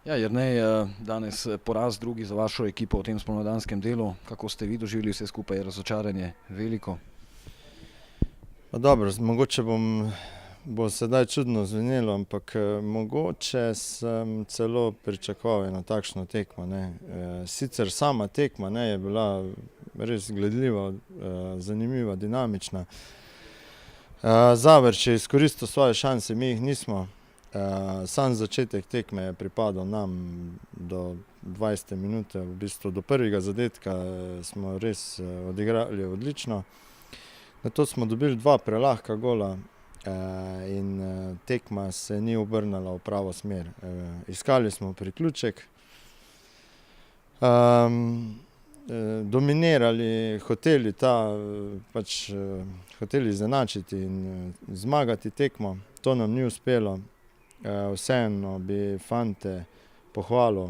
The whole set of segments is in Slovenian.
Ja, Jernej, danes poraz drugi za vašo ekipo v tem spomladanskem delu. Kako ste vi doživeli vse skupaj, je razočaranje veliko? Pa dobro, mogoče bo sedaj čudno zvenelo, ampak mogoče sem celo pričakoval eno takšno tekmo, ne. Sicer sama tekma, ne, je bila res gledljiva, zanimiva, dinamična. Zavrč je izkoristil svoje šanse, mi jih nismo. Sam začetek tekme je pripadal nam do 20. minute, v bistvu do prvega zadetka smo res odigrali odlično. Nato smo dobili dva prelahka gola in tekma se ni obrnila v pravo smer. Iskali smo priključek, dominirali, hoteli izenačiti in zmagati tekmo. To nam ni uspelo. Vseeno bi fante pohvalil,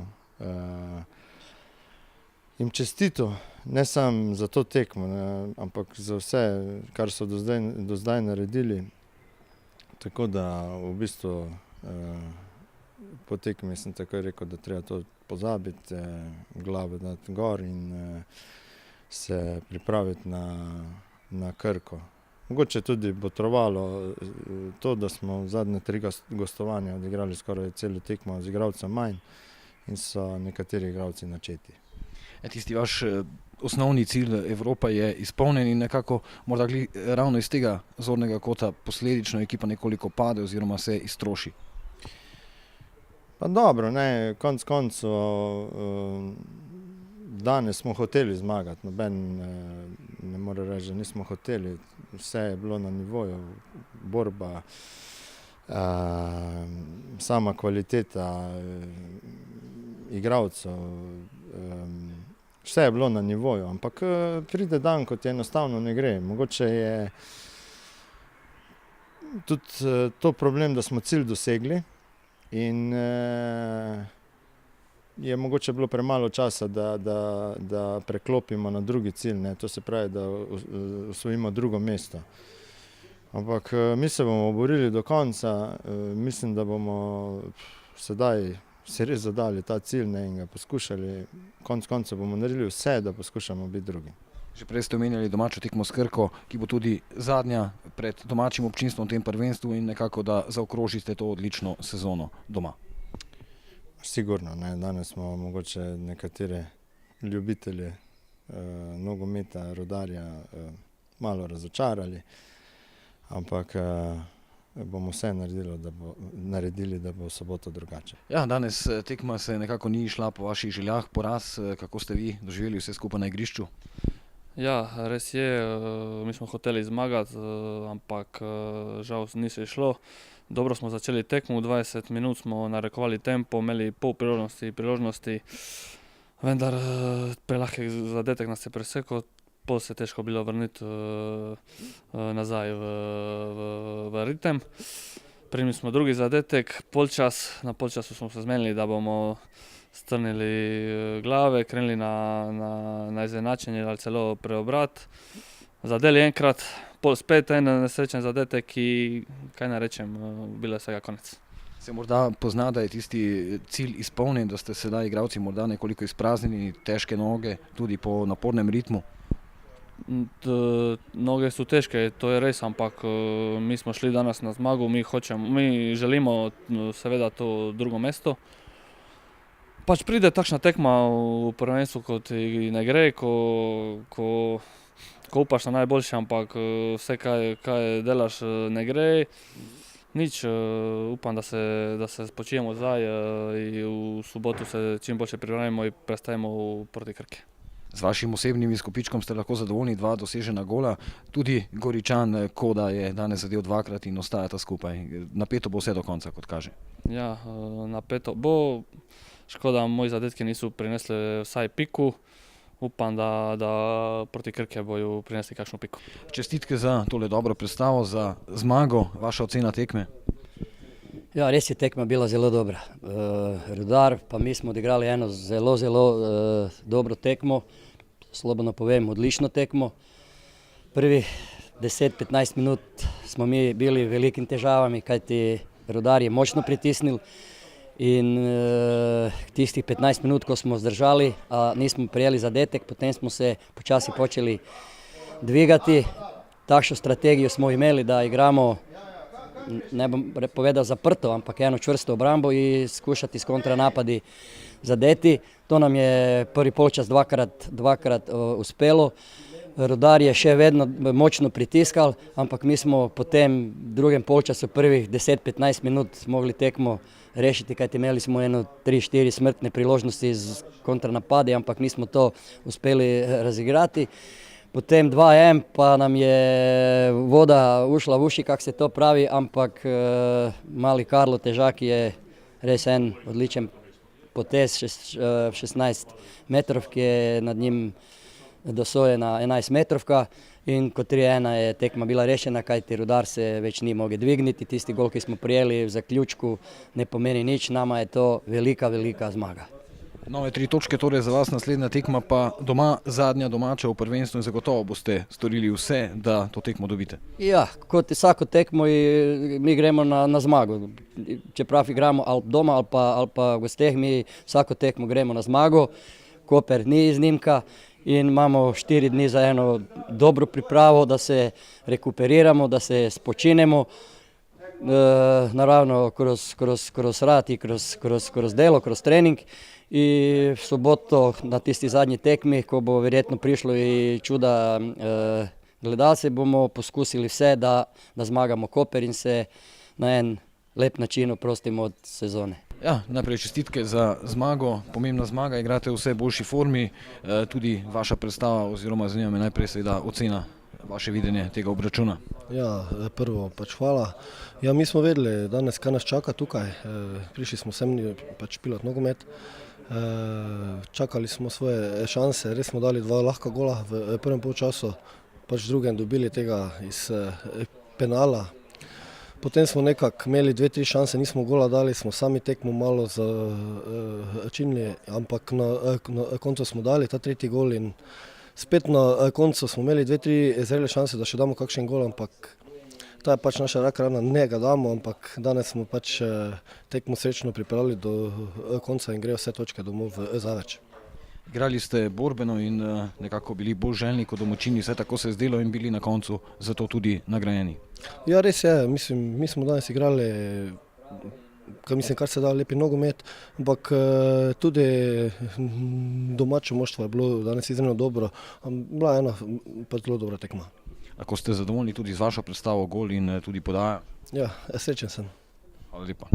jim čestital, ne samo za to tekmo, ne, ampak za vse, kar so do zdaj naredili. Tako da v bistvu po tekmi sem takoj rekel, da treba to pozabiti, glavo dati gor in se pripraviti na Krko. Mogoče tudi botrovalo to, da smo zadnje 3 gostovanja odigrali skoraj celo tekmo z igralcem manj in so nekateri igralci načeti. Tisti vaš osnovni cilj Evropa je izpolnjen in nekako morda ravno iz tega zornega kota posledično ekipa nekoliko pade oziroma se iztroši. Pa dobro, ne, konec koncev danes smo hoteli zmagati, noben ne more reči, da nismo hoteli. Vse je bilo na nivoju, borba, sama kvaliteta igralcev, vse je bilo na nivoju, ampak pride dan, ko ti enostavno ne gre. Mogoče je tudi to problem, da smo cilj dosegli in je mogoče bilo premalo časa, da preklopimo na drugi cilj, ne, to se pravi, da osvojimo drugo mesto. Ampak mi se bomo borili do konca, mislim, da bomo sedaj si res zadali ta cilj, ne, in ga poskušali. Konec koncev bomo naredili vse, da poskušamo biti drugi. Že prej ste omenjali domačo tekmo s Krko, ki bo tudi zadnja pred domačim občinstvom v tem prvenstvu in nekako, da zaokrožite to odlično sezono doma. Sigurno, ne, danes smo mogoče nekatere ljubitelje nogometa, Rudarja malo razočarali, ampak bomo vse naredili, da bo v soboto drugače. Ja, danes tekma se nekako ni šla po vaših željah, poraz, kako ste vi doživeli vse skupaj na igrišču? Ja, res je, mi smo hoteli zmagati, ampak žal ni se šlo. Dobro smo začeli tekmo, 20 minut smo narekovali tempo, imeli pol priložnosti, vendar prelahek zadetek nas je presekal, pol se je težko bilo vrniti nazaj v ritem. Primili smo drugi zadetek, na polčasu smo se zmenili, da bomo strnili glave, krenili na izenačenje ali celo preobrat. Zadeli enkrat, pol spet en nesrečen zadetek, ki, kaj naj rečem, bilo je vsega konec. Se morda pozna, da je tisti cilj izpolnjen, da ste sedaj igralci morda nekoliko izpraznjeni, težke noge, tudi po napornem ritmu? Noge so težke, to je res, ampak mi smo šli danes na zmago, mi želimo seveda to drugo mesto. Pač pride takšna tekma v prvenstvu, ko ti ne gre, ko upaš na najboljše, ampak vse, kaj delaš, ne gre. Nič, upam, da se spočijemo zdaj in v soboto se čim boljše pripravimo in prestajemo proti Krki. Z vašim osebnim izkupičkom ste lahko zadovoljni, 2 dosežena gola, tudi Goričan Koda je danes zadel 2-krat in ostajata skupaj. Napeto bo vse do konca, kot kaže. Ja, napeto bo. Škoda, moji zadetki niso prinesli vsaj piko. Upam, da proti Krki bojo prinesli kakšno piko. Čestitke za tole dobro predstavo, za zmago, vaša ocena tekme? Ja, res je tekma bila zelo dobra. Rudar pa mi smo odigrali eno zelo dobro tekmo, slobodno povem, odlično tekmo. Prvi 10-15 minut smo mi bili velikim težavami, kajti Rudar je močno pritisnil In tistih 15 minut, ko smo zdržali, a nismo prijeli zadetek, potem smo se počasi počeli dvigati. Takšno strategijo smo imeli, da igramo, ne bom povedal zaprto, ampak eno čvrsto obrambo in skušati s kontranapadi zadeti. To nam je prvi polčas dvakrat uspelo. Rudar je še vedno močno pritiskal, ampak mi smo potem v drugem polčasu prvih 10-15 minut mogli tekmo rešiti, kajti imeli smo 3-4 smrtne priložnosti z kontranapadi, ampak nismo to uspeli razigrati. Potem 2-1 pa nam je voda ušla v uši, kako se to pravi, ampak mali Karlo Težak je res en odličen potez, 16 metrov, ki je nad njim dosojena 11 metrovka in kot 3-1 je tekma bila rešena, kajti Rudar se več ni mogel dvigniti. Tisti gol, ki smo prijeli v zaključku, ne pomeni nič, nama je to velika zmaga. Nove 3 točke, torej za vas naslednja tekma pa doma, zadnja domača v prvenstvu in zagotovo boste storili vse, da to tekmo dobite. Ja, kot vsako tekmo mi gremo na zmago. Čeprav igramo ali doma ali pa v gosteh, mi vsako tekmo gremo na zmago. Koper ni iznimka in imamo 4 dni za eno dobro pripravo, da se rekuperiramo, da se spočinemo. Naravno kroz rad in kroz delo, kroz trening. In v soboto na tisti zadnji tekmi, ko bo verjetno prišlo i čuda gledalce, bomo poskusili vse, da zmagamo Koper in se na en lep način oprostimo od sezone. Ja, najprej čestitke za zmago, pomembna zmaga, igrate v vse boljši formi, tudi vaša predstava oziroma zanima me najprej seveda ocena, vaše videnje tega obračuna. Ja, prvo pač hvala. Ja, mi smo vedeli danes, kaj nas čaka tukaj, prišli smo sem pač pilot nogomet, čakali smo svoje šanse, res smo dali 2 lahka gola v prvem polčasu, pač v drugem dobili tega iz penala. Potem smo nekako imeli 2-3 šanse, nismo gola dali, smo sami tekmo malo začinili, ampak na koncu smo dali ta 3. gol in spet na koncu smo imeli 2-3 zrele šanse, da še damo kakšen gol, ampak to je pač naša rak rana, ne ga damo, ampak danes smo pač tekmo srečno pripravili do konca in grejo vse točke domov v Zaveč. Igrali ste borbeno in nekako bili bolj željni kot domačini, vse tako se je zdelo in bili na koncu zato tudi nagrajeni. Ja, res je, mislim, mi smo danes igrali, kar se da lepi nogomet, ampak tudi domače moštvo je bilo danes izredno dobro, bila ena pa zelo dobra tekma. Ako ste zadovoljni tudi z vašo predstavo, gol in tudi podaja? Ja, srečen sem. Hvala lepa.